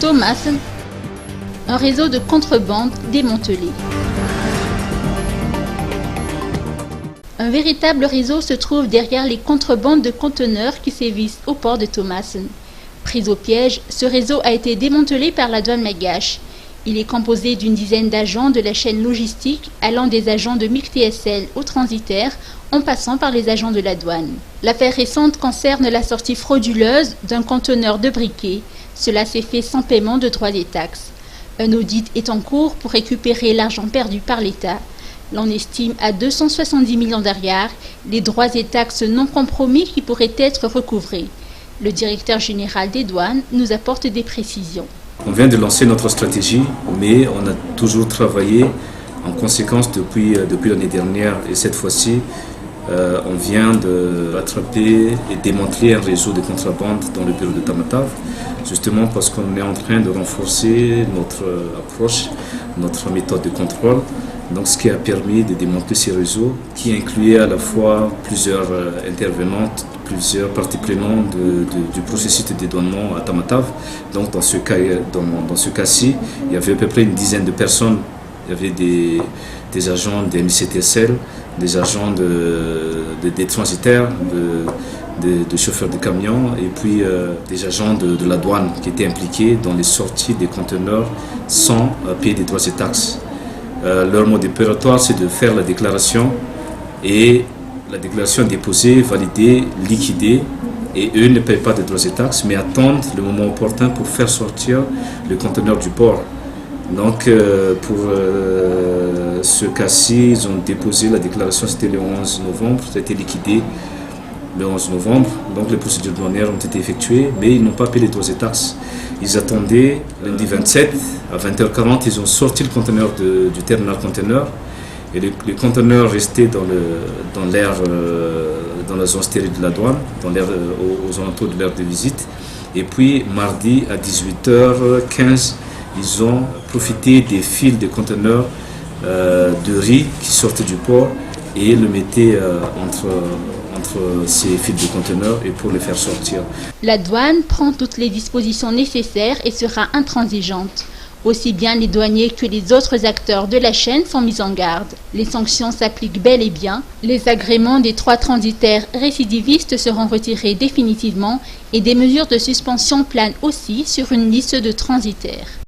Thomassen, un réseau de contrebande démantelé. Un véritable réseau se trouve derrière les contrebandes de conteneurs qui sévissent au port de Thomassen. Pris au piège, ce réseau a été démantelé par la douane malgache. Il est composé d'une dizaine d'agents de la chaîne logistique, allant des agents de MIC TSL aux transitaires, en passant par les agents de la douane. L'affaire récente concerne la sortie frauduleuse d'un conteneur de briquet. Cela s'est fait sans paiement de droits et taxes. Un audit est en cours pour récupérer l'argent perdu par l'État. L'on estime à 270 millions d'ariars les droits et taxes non compromis qui pourraient être recouvrés. Le directeur général des douanes nous apporte des précisions. On vient de lancer notre stratégie, mais on a toujours travaillé en conséquence depuis l'année dernière. Et cette fois-ci, on vient d'attraper et démanteler un réseau de contrebande dans le bureau de Tamatave, justement parce qu'on est en train de renforcer notre approche, notre méthode de contrôle. Donc, ce qui a permis de démanteler ces réseaux, qui incluait à la fois plusieurs intervenantes, plusieurs parties prenantes du processus de dédouanement à Tamatave. Donc, dans ce cas-ci, il y avait à peu près une dizaine de personnes. Il y avait des agents des MIC-TSL, des agents des transitaires, de chauffeurs de camions et puis des agents de la douane qui étaient impliqués dans les sorties des conteneurs sans payer des droits et taxes. Leur mode opératoire, c'est de faire la déclaration et la déclaration déposée, validée, liquidée, et eux ne payent pas de droits et taxes, mais attendent le moment opportun pour faire sortir le conteneur du port. Donc, pour ce cas-ci, ils ont déposé la déclaration, c'était le 11 novembre, ça a été liquidé le 11 novembre. Donc, les procédures douanières ont été effectuées, mais ils n'ont pas payé les droits et taxes. Ils attendaient lundi 27, à 20h40, ils ont sorti le conteneur du terminal conteneur. Et le conteneur restait dans l'air, dans la zone stérile de la douane, aux alentours de l'aire de visite. Et puis, mardi à 18h15, ils ont profité des fils de conteneurs de riz qui sortaient du port et le mettaient entre ces fils de conteneurs et pour les faire sortir. La douane prend toutes les dispositions nécessaires et sera intransigeante. Aussi bien les douaniers que les autres acteurs de la chaîne sont mis en garde. Les sanctions s'appliquent bel et bien. Les agréments des 3 transitaires récidivistes seront retirés définitivement et des mesures de suspension planent aussi sur une liste de transitaires.